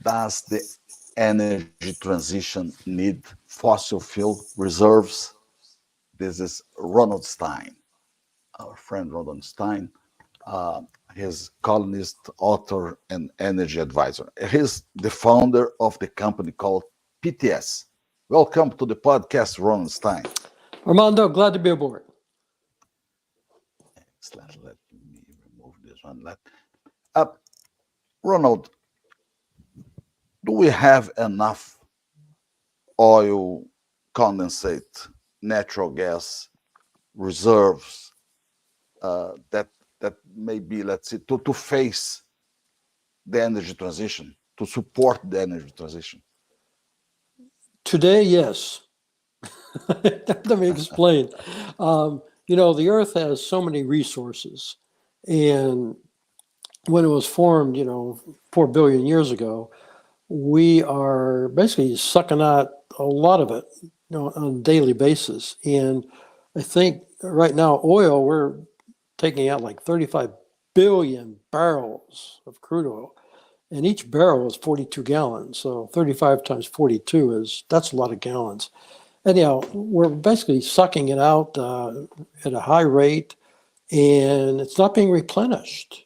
Does the energy transition need fossil fuel reserves? This is Ronald Stein, our friend Ronald Stein. Uh, he's columnist, author, and energy advisor. He's the founder of the company called PTS. Welcome to the podcast, Ronald Stein. Armando, glad to be aboard. Excellent. Let me remove this one. Uh, Ronald, do we have enough oil, condensate, natural gas reserves that maybe, let's say, to face the energy transition, to support the energy transition? Today, yes. Let me explain. The Earth has so many resources. And when it was formed, 4 billion years ago, we are basically sucking out a lot of it on a daily basis. And I think right now, oil, we're taking out like 35 billion barrels of crude oil. And each barrel is 42 gallons. So 35 times 42 that's a lot of gallons. Anyhow, we're basically sucking it out at a high rate, and it's not being replenished.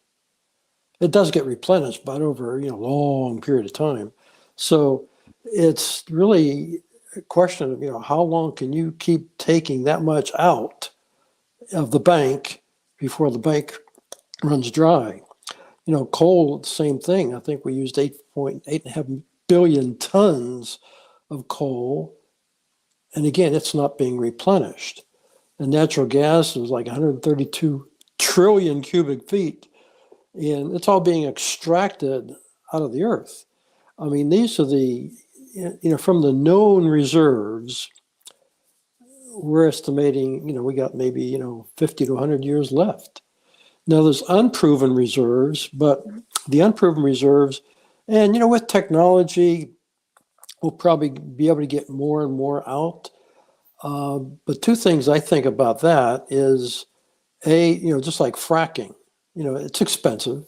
It does get replenished, but over a long period of time. So it's really a question of how long can you keep taking that much out of the bank before the bank runs dry. Coal, same thing. I think we used 8.5 billion tons of coal. And again, it's not being replenished. And natural gas is like 132 trillion cubic feet. And it's all being extracted out of the earth. I mean, these are from the known reserves, we're estimating, we got maybe, 50 to 100 years left. Now, there's unproven reserves, but the unproven reserves, and, with technology, we'll probably be able to get more and more out. But two things I think about that is, just like fracking, it's expensive.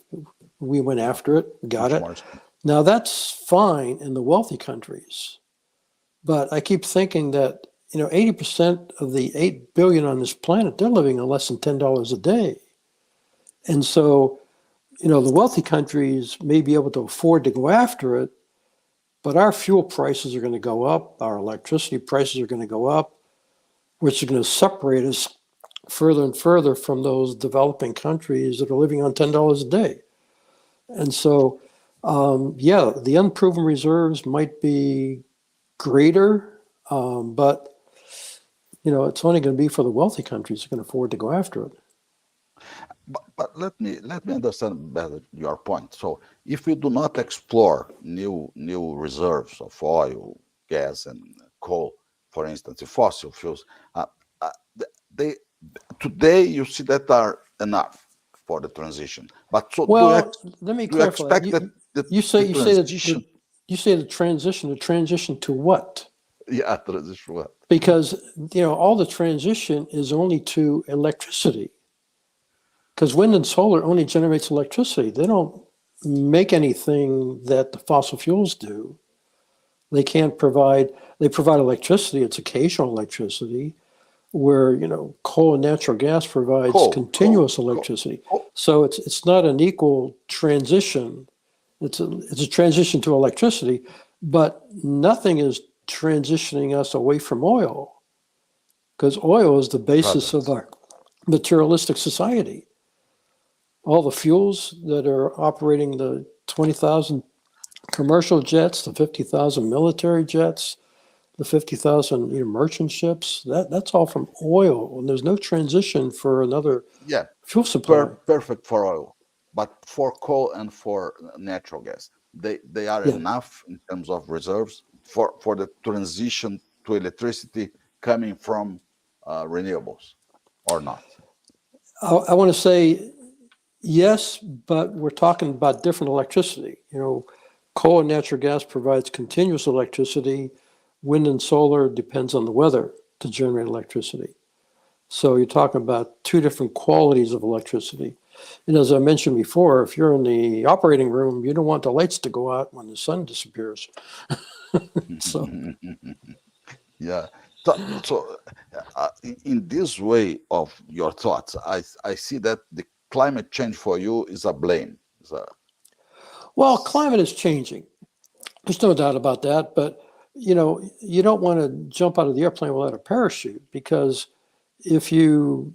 We went after it, got it. Now, that's fine in the wealthy countries. But I keep thinking that, 80% of the 8 billion on this planet, they're living on less than $10 a day. And so, the wealthy countries may be able to afford to go after it, but our fuel prices are going to go up, our electricity prices are going to go up, which is going to separate us further and further from those developing countries that are living on $10 a day. And so, the unproven reserves might be greater, but, it's only going to be for the wealthy countries who can afford to go after it. But let me understand better your point. So, if we do not explore new reserves of oil, gas, and coal, for instance, the fossil fuels, they today you see that are enough for the transition. But so, well, let me clarify. You say the transition to what? Yeah, transition what? Because all the transition is only to electricity. Because wind and solar only generates electricity. They don't make anything that the fossil fuels do. They provide electricity. It's occasional electricity, where coal and natural gas provides continuous electricity. So it's not an equal transition. It's a transition to electricity, but nothing is transitioning us away from oil, because oil is the basis of our materialistic society. All the fuels that are operating the 20,000 commercial jets, the 50,000 military jets, the 50,000 merchant ships, that's all from oil, and there's no transition for another fuel supply. Perfect for oil, but for coal and for natural gas, they are enough in terms of reserves for the transition to electricity coming from renewables, or not? I want to say yes, but we're talking about different electricity. Coal and natural gas provides continuous electricity. Wind and solar depends on the weather to generate electricity. So you're talking about two different qualities of electricity. And as I mentioned before, if you're in the operating room, you don't want the lights to go out when the sun disappears. So, Yeah. In this way of your thoughts, I see that the climate change for you is a blame. well, climate is changing. There's no doubt about that. But, you don't want to jump out of the airplane without a parachute, because if you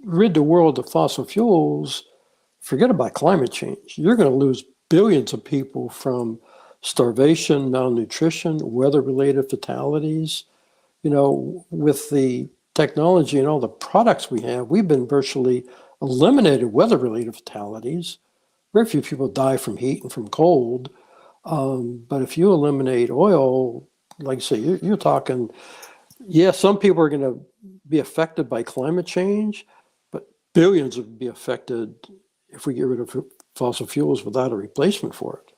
rid the world of fossil fuels, forget about climate change. You're going to lose billions of people from starvation, malnutrition, weather-related fatalities. With the technology and all the products we have, we've been virtually eliminated weather-related fatalities. Very few people die from heat and from cold. But if you eliminate oil, like I say, you're talking, yeah, some people are going to be affected by climate change, but billions would be affected if we get rid of fossil fuels without a replacement for it.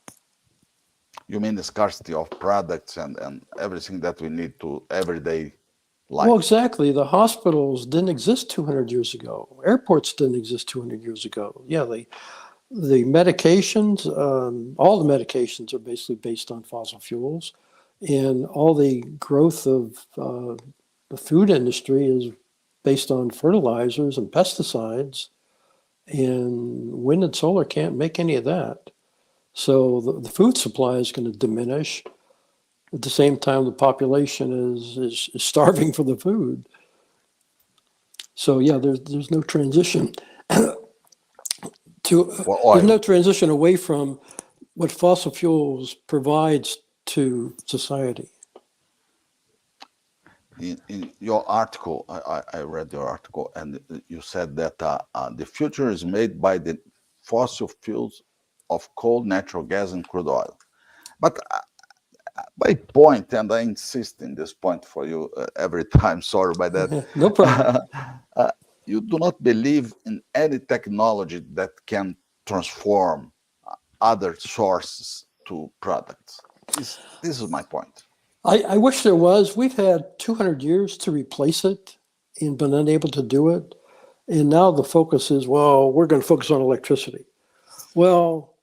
You mean the scarcity of products and everything that we need to everyday life? Well, exactly. The hospitals didn't exist 200 years ago. Airports didn't exist 200 years ago. Yeah, the medications, all the medications are basically based on fossil fuels, and all the growth of the food industry is based on fertilizers and pesticides, and wind and solar can't make any of that. So the food supply is going to diminish. At the same time, the population is starving for the food. So yeah, there's no transition For there's no oil. transition away from what fossil fuels provides to society. In your article, I read your article, and you said that the future is made by the fossil fuels of coal, natural gas, and crude oil. But my point, and I insist in this point for you every time, sorry about No problem. that, you do not believe in any technology that can transform other sources to products. This is my point. I wish there was. We've had 200 years to replace it and been unable to do it. And now the focus is, well, we're going to focus on electricity. Well,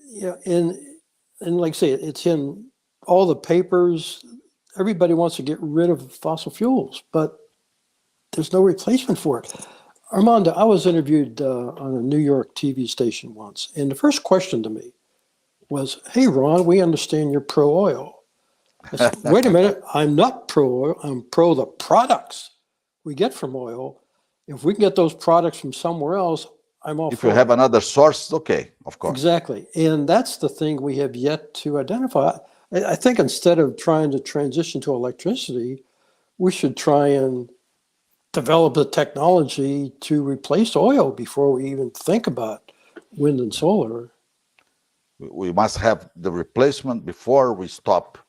yeah, and like I say, it's in all the papers. Everybody wants to get rid of fossil fuels, but there's no replacement for it. Armando, I was interviewed on a New York TV station once, and the first question to me was, "Hey, Ron, we understand you're pro-oil." I said, "Wait a minute, I'm not pro-oil. I'm pro the products we get from oil. If we can get those products from somewhere else, I'm all If you for have it." another source, okay, of course. Exactly. And that's the thing we have yet to identify. I think instead of trying to transition to electricity, we should try and develop the technology to replace oil before we even think about wind and solar. We must have the replacement before we stop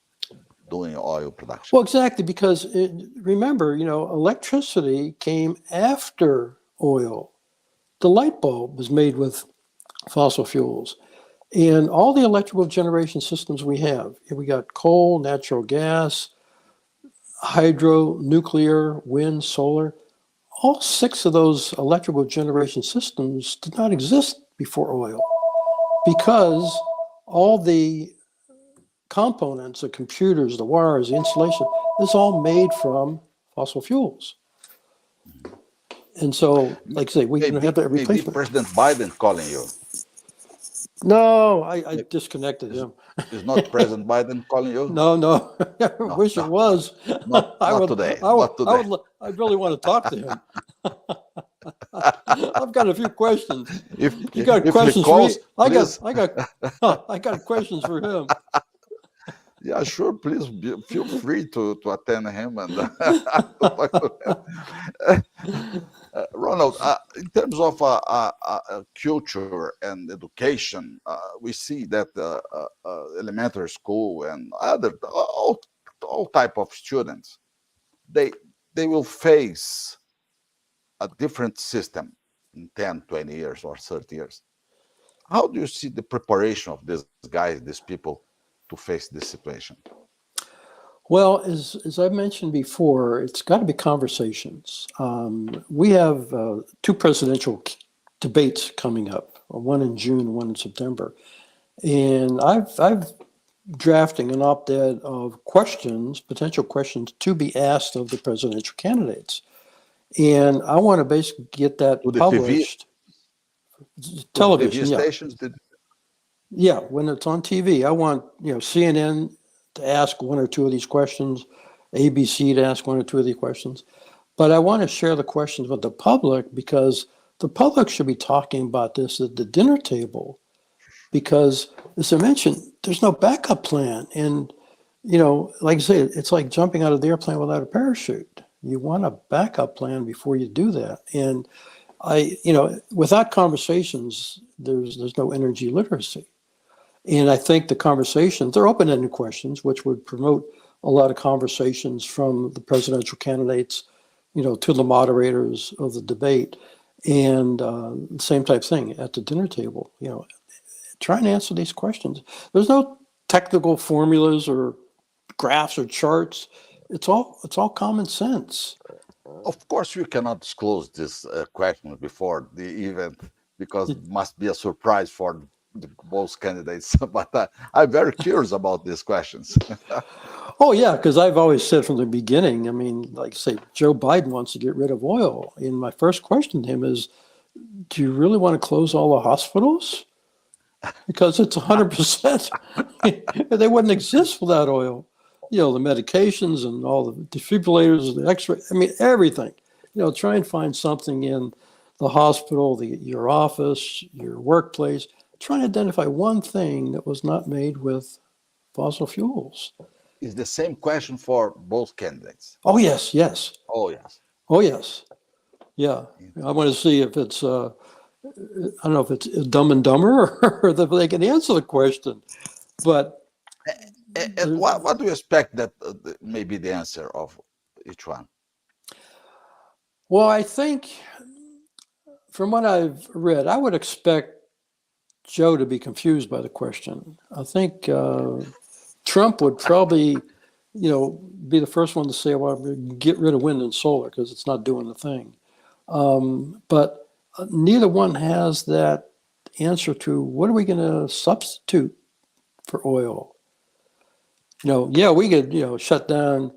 doing oil production. Well, exactly, because remember, electricity came after oil. The light bulb was made with fossil fuels. And all the electrical generation systems we got coal, natural gas, hydro, nuclear, wind, solar. All 6 of those electrical generation systems did not exist before oil, because all the components, the computers, the wires, the insulation, is all made from fossil fuels. And so, like I say, we can have that Maybe replacement. President Biden calling you. No, I disconnected him. Is not President Biden calling you? No. I wish it was. Not today. Not today. I really want to talk to him. I've got a few questions. If You got if questions he calls, for me? please, I got questions for him. yeah, sure, please feel free to attend him and talk to him. Ronald, in terms of culture and education, we see that elementary school and other all type of students, they will face a different system in 10, 20 years or 30 years. How do you see the preparation of these guys, these people, to face this situation? Well, as I mentioned before, it's got to be conversations. We have 2 presidential debates coming up, one in June, one in September. And I've drafting an op-ed of questions, potential questions to be asked of the presidential candidates. And I want to basically get that To the TV, published. to the TV Television, yeah. stations. Yeah, when it's on TV, I want, CNN to ask one or two of these questions, ABC to ask one or two of these questions. But I want to share the questions with the public because the public should be talking about this at the dinner table. Because, as I mentioned, there's no backup plan. And, like I say, it's like jumping out of the airplane without a parachute. You want a backup plan before you do that. And without conversations, there's no energy literacy. And I think the conversations, they're open-ended questions, which would promote a lot of conversations from the presidential candidates, to the moderators of the debate. And same type thing at the dinner table, try and answer these questions. There's no technical formulas or graphs or charts. It's all common sense. Of course, you cannot disclose this question before the event because it must be a surprise for both candidates. But I'm very curious about these questions. Oh, yeah, because I've always said from the beginning, I mean, like say, Joe Biden wants to get rid of oil. And my first question to him is, do you really want to close all the hospitals? Because it's 100%. They wouldn't exist without oil. The medications and all the defibrillators, the X-ray, I mean, everything. Try and find something in the hospital, your office, your workplace. Try and identify one thing that was not made with fossil fuels. It's the same question for both candidates. Oh, yes, yes. Oh, yes. Oh, yes. Yeah. I want to see if it's, I don't know if it's Dumb and Dumber or if they can answer the question. But And what do you expect that may be the answer of each one? Well, I think from what I've read, I would expect Joe to be confused by the question. I think Trump would probably, be the first one to say, well, get rid of wind and solar because it's not doing the thing. But neither one has that answer to what are we going to substitute for oil? Yeah, we could, shut down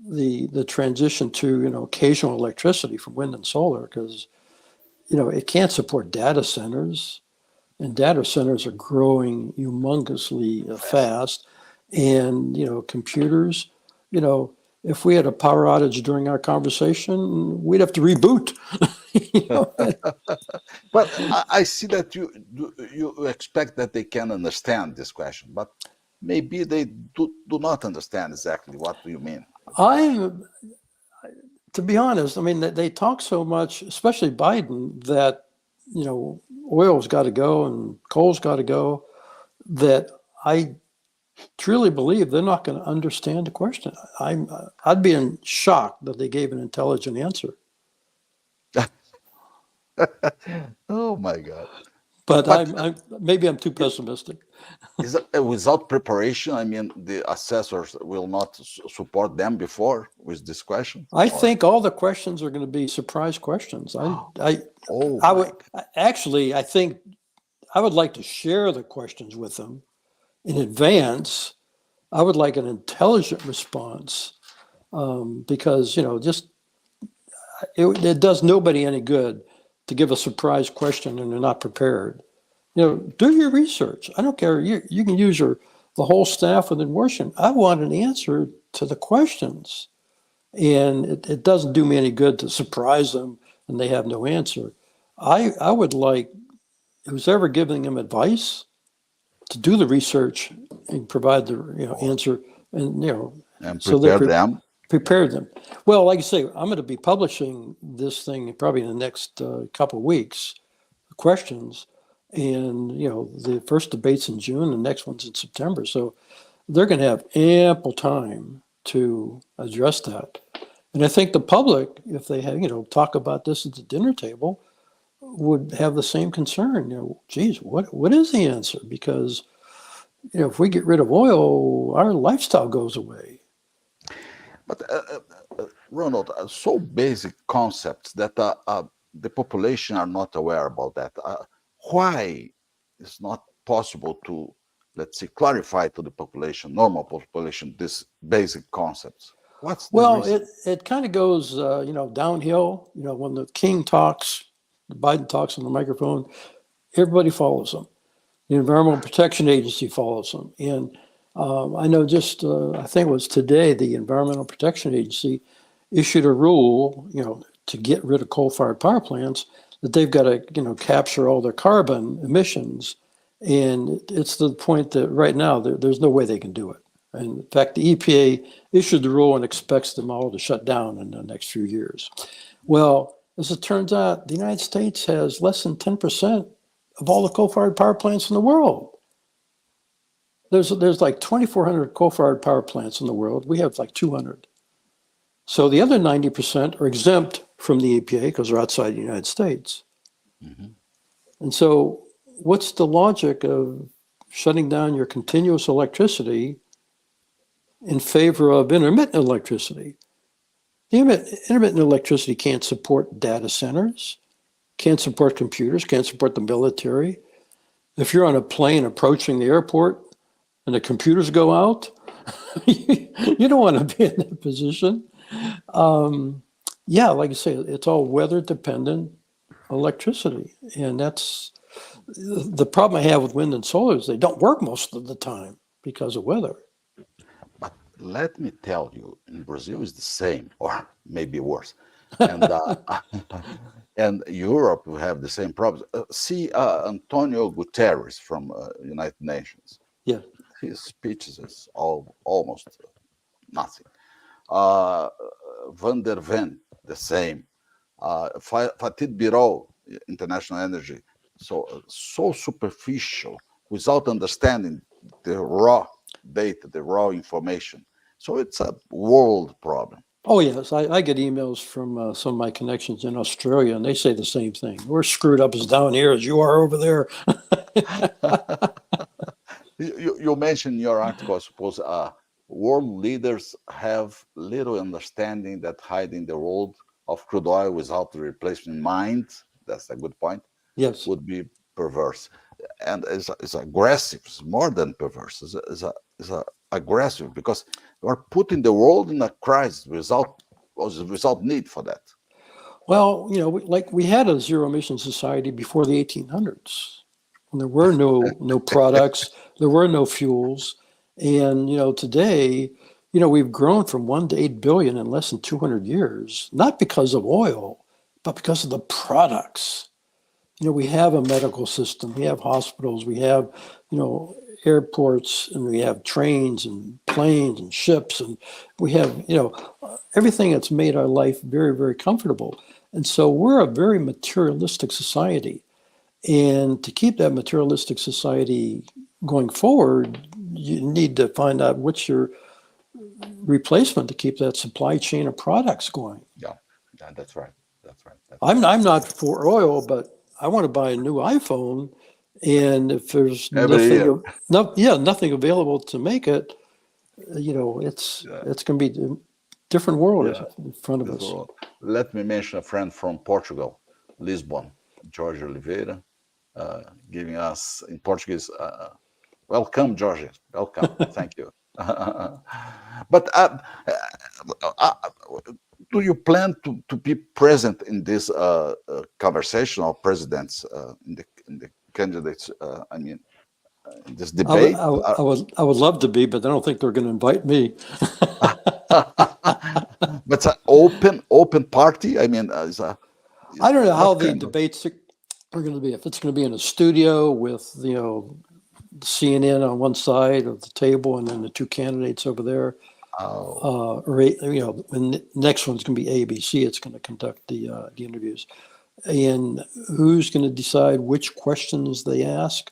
the transition to, occasional electricity from wind and solar because, it can't support data centers. And data centers are growing humongously fast. And, computers, if we had a power outage during our conversation, we'd have to reboot. But I see that you expect that they can understand this question, but maybe they do not understand exactly what do you mean. To be honest, I mean, they talk so much, especially Biden, that, oil's got to go and coal's got to go, that I truly believe they're not going to understand the question. I'd be in shock that they gave an intelligent answer. Oh my God! But maybe I'm too pessimistic. Is it, without preparation, I mean, the assessors will not support them before with this question? I think all the questions are going to be surprise questions. I think I would like to share the questions with them in advance. I would like an intelligent response because, it does nobody any good to give a surprise question and they're not prepared. Do your research. I don't care. You can use the whole staff within Washington. I want an answer to the questions. And it doesn't do me any good to surprise them and they have no answer. I would like who's ever giving them advice to do the research and provide the answer and and so prepare them. Prepare them. Well, like I say, I'm going to be publishing this thing probably in the next couple of weeks, questions, and the first debate's in June, the next one's in September. So they're going to have ample time to address that. And I think the public, if they have, talk about this at the dinner table, would have the same concern. Geez, what is the answer? Because if we get rid of oil, our lifestyle goes away. But Ronald, so basic concepts that the population are not aware about that. Why it's not possible to, let's say, clarify to the population, normal population, this basic concepts? What's the Well, reason? it kind of goes, downhill. When the king talks, Biden talks on the microphone, everybody follows him. The Environmental Protection Agency follows them. And I know I think it was today, the Environmental Protection Agency issued a rule, to get rid of coal-fired power plants, that they've got to, capture all their carbon emissions. And it's to the point that right now there's no way they can do it. And in fact, the EPA issued the rule and expects them all to shut down in the next few years. Well, as it turns out, the United States has less than 10% of all the coal-fired power plants in the world. There's like 2,400 coal-fired power plants in the world. We have like 200. So the other 90% are exempt from the EPA because they're outside the United States. Mm-hmm. And so what's the logic of shutting down your continuous electricity in favor of intermittent electricity? The intermittent electricity can't support data centers, can't support computers, can't support the military. If you're on a plane approaching the airport and the computers go out, you don't want to be in that position. Like I say, it's all weather dependent electricity. And that's the problem I have with wind and solar is they don't work most of the time because of weather. But let me tell you, in Brazil is the same, or maybe worse. And and Europe will have the same problems. See Antonio Guterres from United Nations. Yeah. His speeches is almost nothing. Van der Ven, the same. Fatih Birol, International Energy, so superficial, without understanding the raw data, the raw information. So it's a world problem. Oh, yes. I get emails from some of my connections in Australia, and they say the same thing. We're screwed up as down here as you are over there. You mentioned in your article, I suppose, world leaders have little understanding that hiding the world of crude oil without the replacement mind, that's a good point, Yes. would be perverse. And it's aggressive, it's more than perverse, it's aggressive because you are putting the world in a crisis without need for that. Well, we had a zero emission society before the 1800s. And there were no products, there were no fuels. And, today, we've grown from 1 to 8 billion in less than 200 years, not because of oil, but because of the products. We have a medical system, we have hospitals, we have, airports, and we have trains and planes and ships, and we have, everything that's made our life very, very comfortable. And so we're a very materialistic society. And to keep that materialistic society going forward, you need to find out what's your replacement to keep that supply chain of products going. Yeah, that's right. I'm not for oil, but I want to buy a new iPhone, and if there's nothing available to make it, it's going to be a different world in front of us. World. Let me mention a friend from Portugal, Lisbon, Jorge Oliveira, giving us in Portuguese, welcome, Jorge, welcome, thank you. But do you plan to be present in this conversation of presidents, in the candidates? In this debate? I would love to be, but I don't think they're going to invite me. But it's an open party. I don't know how the debates are going to be. If it's going to be in a studio with CNN on one side of the table and then the two candidates over there. Or the next one's going to be ABC. It's going to conduct the interviews, and who's going to decide which questions they ask.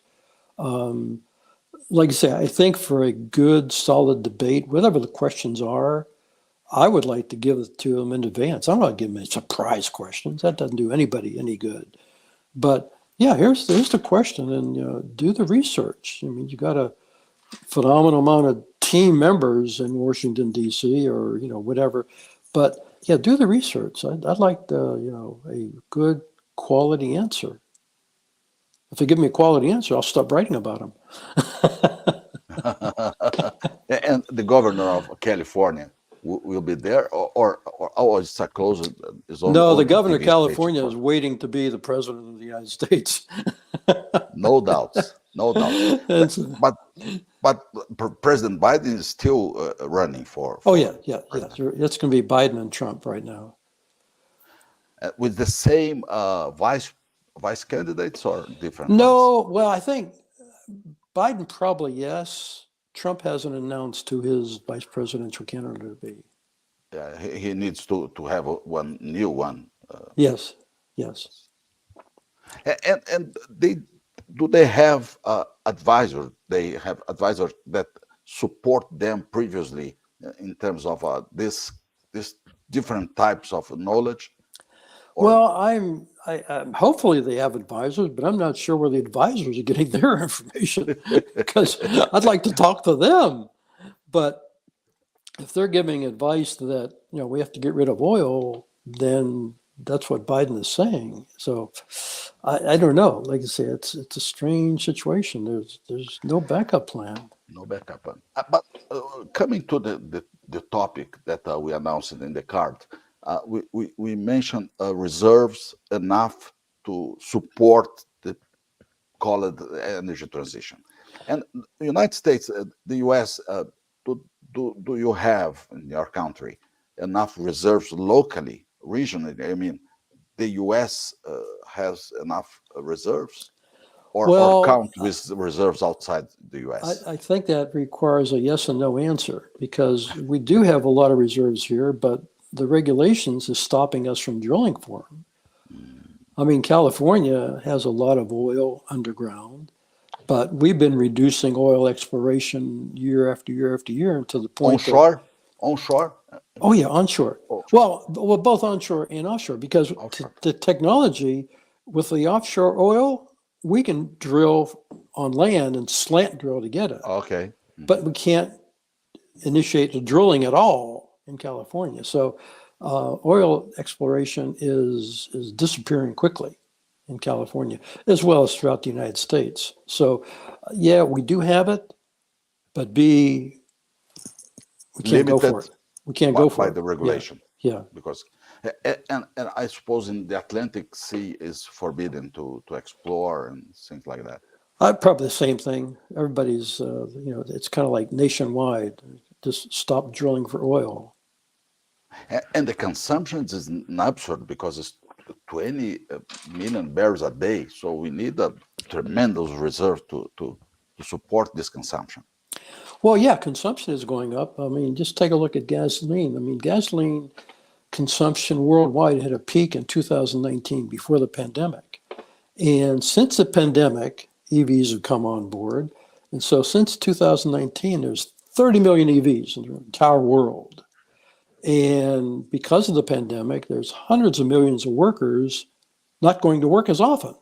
Like I say, I think for a good, solid debate, whatever the questions are, I would like to give it to them in advance. I'm not giving them surprise questions. That doesn't do anybody any good. But yeah, here's the question, and do the research. You got a phenomenal amount of team members in Washington, D.C. or, whatever. But yeah, do the research. I'd like a good quality answer. If they give me a quality answer, I'll stop writing about them. And the governor of California will be there, or it's a closed, is No, the on governor of TV station California is for waiting to be the president of the United States. no doubts, no doubts. It's, But President Biden is still running oh for yeah. president It's going to be Biden and Trump right now. with the same vice candidates or different ones. No, well, I think Biden probably yes. Trump hasn't announced who his vice presidential candidate will be. He needs to have one new one. Yes, yes. And they have advisors? They have advisors that support them previously in terms of this different types of knowledge. Or Well, I'm hopefully they have advisors, but I'm not sure where the advisors are getting their information because I'd like to talk to them. But if they're giving advice that, we have to get rid of oil, then that's what Biden is saying. So I don't know. Like I say, it's a strange situation. There's no backup plan. no backup plan. But coming to the topic that we announced in the card, we mentioned reserves enough to support the called energy transition. And the United States, the U.S., do you have in your country enough reserves locally, regionally? I mean, the U.S. Has enough reserves, or Well, count with reserves outside the U.S.? I think that requires a yes and no answer because we do have a lot of reserves here, but the regulations is stopping us from drilling for them. I mean, California has a lot of oil underground, but we've been reducing oil exploration year after year after year to the point Onshore? oh yeah, onshore. Offshore. Well, both onshore and offshore because Offshore. the technology with the offshore oil, we can drill on land and slant drill to get it, Okay. but we can't initiate the drilling at all in California. So oil exploration is disappearing quickly in California, as well as throughout the United States. So yeah, we do have it, but B, we can't go for it. We can't go for by it. the regulation. Yeah. Because and I suppose in the Atlantic Sea is forbidden to explore and things like that. Probably the same thing. Everybody's, it's kind of like nationwide. Just stop drilling for oil. And the consumption is absurd because it's 20 million barrels a day. So we need a tremendous reserve to support this consumption. Well, yeah, consumption is going up. I mean, just take a look at gasoline. I mean, gasoline consumption worldwide had a peak in 2019 before the pandemic. And since the pandemic, EVs have come on board. And so since 2019, there's 30 million EVs in the entire world. And because of the pandemic, there's hundreds of millions of workers not going to work as often,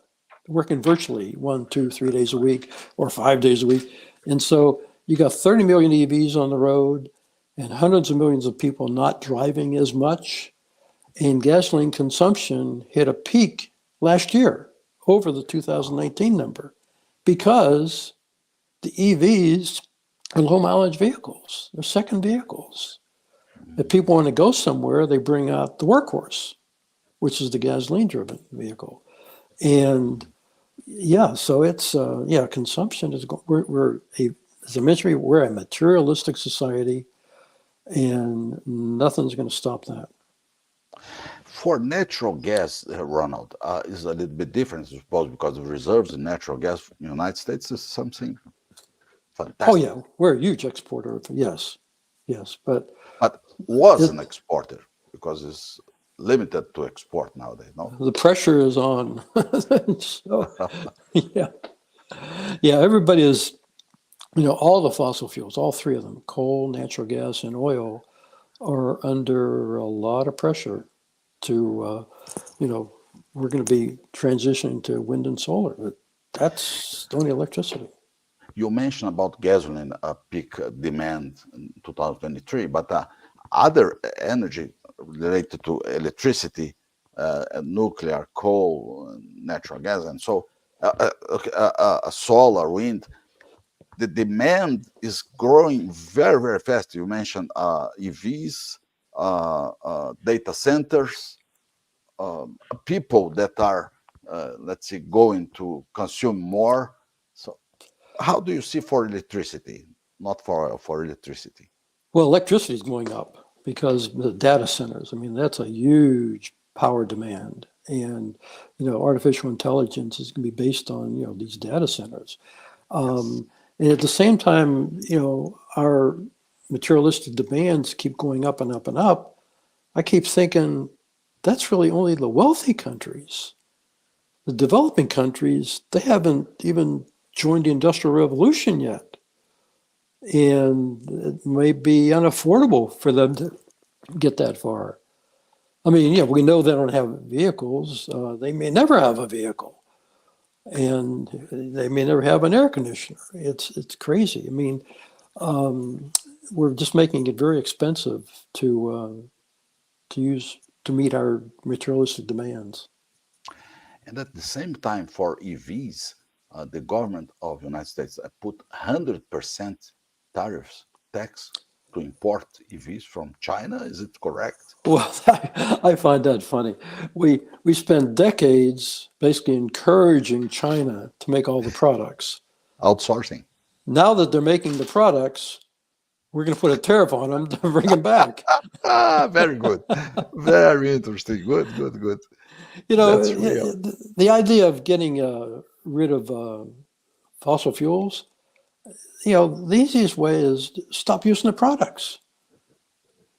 working virtually 1, 2, 3 days a week or 5 days a week. And so you got 30 million EVs on the road and hundreds of millions of people not driving as much. And gasoline consumption hit a peak last year over the 2019 number because the EVs are low mileage vehicles. They're second vehicles. If people want to go somewhere, they bring out the workhorse, which is the gasoline driven vehicle. And yeah, so it's, consumption is, as I mentioned, we're a materialistic society and nothing's going to stop that. For natural gas, Ronald, is a little bit different, I suppose, because the reserves in natural gas in the United States is something fantastic. Oh yeah, we're a huge exporter. Yes, but was an exporter because it's limited to export nowadays. No, the pressure is on. So, yeah. Everybody is, all the fossil fuels, all three of them, coal, natural gas, and oil, are under a lot of pressure to, we're going to be transitioning to wind and solar, but that's only electricity. you mentioned about gasoline peak demand in 2023, but other energy related to electricity nuclear, coal, natural gas, and so solar, wind. The demand is growing very, very fast. You mentioned EVs, data centers, people that are, let's say, going to consume more. So, how do you see for electricity, not for electricity? Well, electricity is going up because the data centers. I mean, that's a huge power demand, and artificial intelligence is going to be based on these data centers. Yes, And at the same time, our materialistic demands keep going up and up and up. I keep thinking that's really only the wealthy countries. The developing countries, they haven't even joined the Industrial Revolution yet. And it may be unaffordable for them to get that far. I mean, we know they don't have vehicles. They may never have a vehicle, and they may never have an air conditioner. It's crazy. I mean, we're just making it very expensive to meet our materialistic demands. and at the same time, for EVs, the government of the United States put 100% tariffs tax to import EVs from China. Is it correct? Well, I find that funny. We spend decades basically encouraging China to make all the products. Outsourcing. Now that they're making the products, we're going to put a tariff on them to bring them back. Very good. Very interesting. Good, good, good. You know, That's real. the idea of getting rid of fossil fuels, the easiest way is to stop using the products.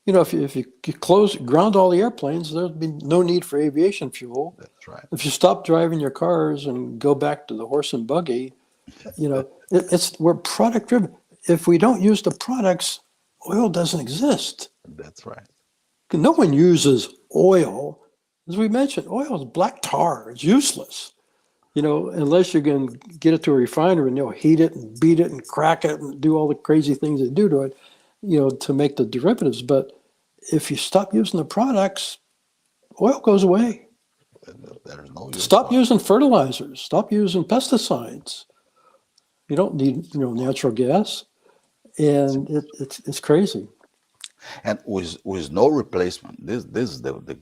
If you ground all the airplanes, there'd be no need for aviation fuel. That's right. If you stop driving your cars and go back to the horse and buggy, we're product driven. If we don't use the products, oil doesn't exist. That's right. No one uses oil. As we mentioned, oil is black tar. It's useless. Unless you can get it to a refinery and heat it and beat it and crack it and do all the crazy things they do to it, to make the derivatives. But if you stop using the products, oil goes away. There's no use Stop for it. using fertilizers. Stop using pesticides. You don't need natural gas, and it's crazy. And with no replacement, this is the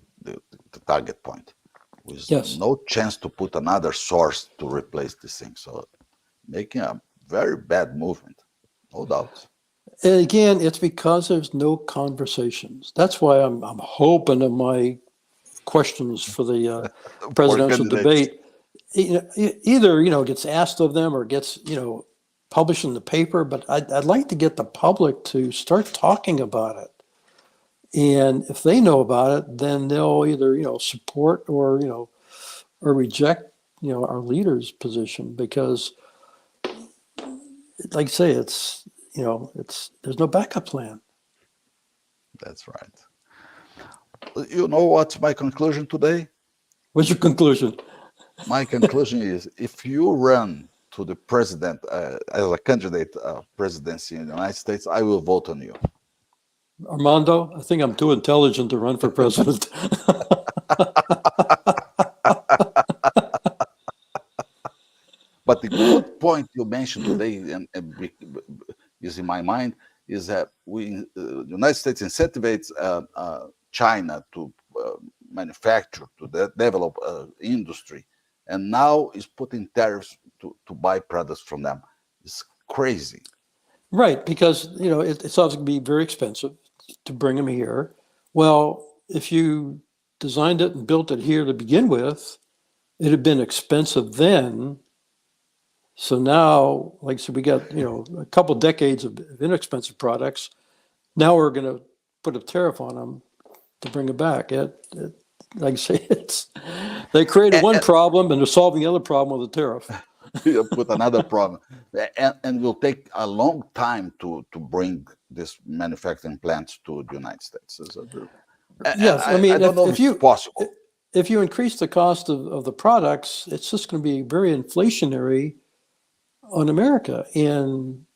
target point. With Yes. no chance to put another source to replace this thing. So making a very bad movement, no doubt. And again, it's because there's no conversations. That's why I'm hoping that my questions for the presidential candidates. debate either gets asked of them or gets published in the paper. But I'd like to get the public to start talking about it. And if they know about it, then they'll either support or reject our leader's position, because like I say, it's there's no backup plan. That's right. You know what's my conclusion today? What's your conclusion? My conclusion is if you run to the president as a candidate presidency in the United States, I will vote on you. Armando, I think I'm too intelligent to run for president. But the good point you mentioned today is in my mind is that the United States incentivizes China to manufacture, to develop industry, and now is putting tariffs to buy products from them. It's crazy. Right, because it's obviously going to be very expensive to bring them here. Well, if you designed it and built it here to begin with, it had been expensive then. So now, like I said, we got a couple decades of inexpensive products. Now we're going to put a tariff on them to bring it back. Like I say, they created one problem and they're solving the other problem with a tariff. You put another problem, and will take a long time to bring this manufacturing plants to the United States. Yes, I mean, I don't know if it's possible. If you increase the cost of the products, it's just going to be very inflationary on America, and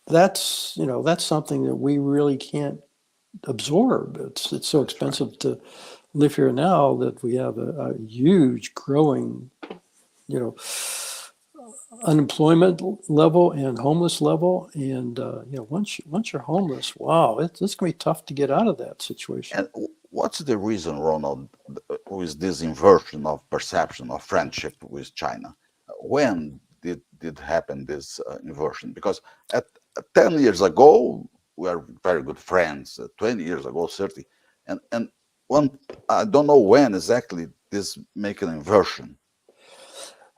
that's something that we really can't absorb. It's so expensive to live here now that we have a huge growing, you know, unemployment level and homeless level. And, once you're homeless, wow, it's going to be tough to get out of that situation. And what's the reason, Ronald, with this inversion of perception of friendship with China? When did happen this inversion? Because at 10 years ago, we are very good friends. 20 years ago, 30, and one I don't know when exactly this make an inversion.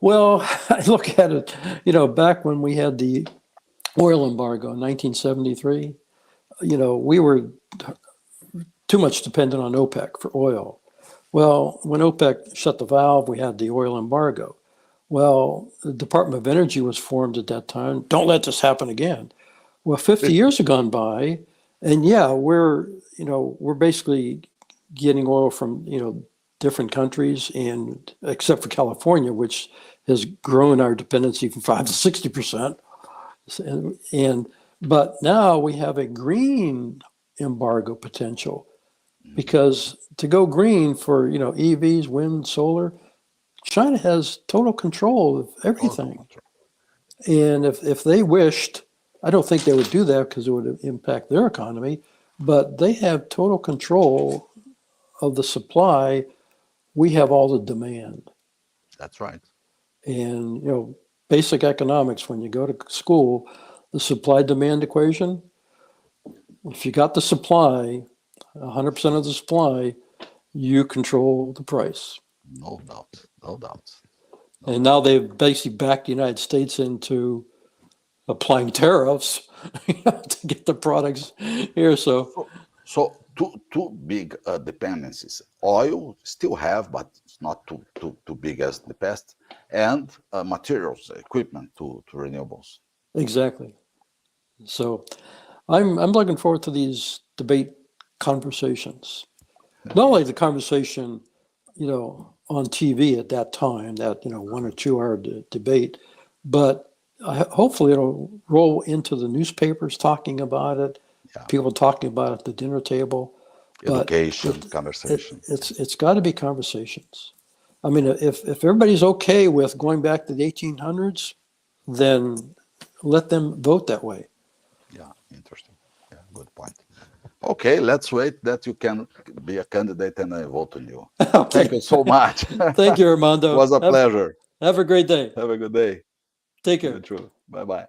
Well, I look at it, back when we had the oil embargo in 1973, we were too much dependent on OPEC for oil. Well, when OPEC shut the valve, we had the oil embargo. Well, the Department of Energy was formed at that time. Don't let this happen again. Well, 50 years have gone by, and yeah, we're basically getting oil from, different countries, and except for California, which has grown our dependency from 5 to 60%. But now we have a green embargo potential, because to go green for, EVs, wind, solar, China has total control of everything. And if they wished, I don't think they would do that because it would impact their economy, but they have total control of the supply. We have all the demand. That's right. And, basic economics, when you go to school, the supply demand equation, if you got the supply, 100% of the supply, you control the price. No doubt. No doubt. And now they've basically backed the United States into applying tariffs to get the products here. So two big dependencies. Oil still have, but it's not too big as the past, and materials, equipment to renewables. exactly. So I'm looking forward to these debate conversations. Not only the conversation, on TV at that time, that 1 or 2 hour debate, but hopefully it'll roll into the newspapers talking about it, Yeah. people talking about it at the dinner table. But Education, conversation. it's got to be conversations. I mean, if everybody's okay with going back to the 1800s, then let them vote that way. Yeah, interesting. Yeah, good point. Okay, let's wait that you can be a candidate and I vote on you. Thank you so much. Thank you, Armando. It was a pleasure. Have a great day. Have a good day. Take care. You too. Bye-bye.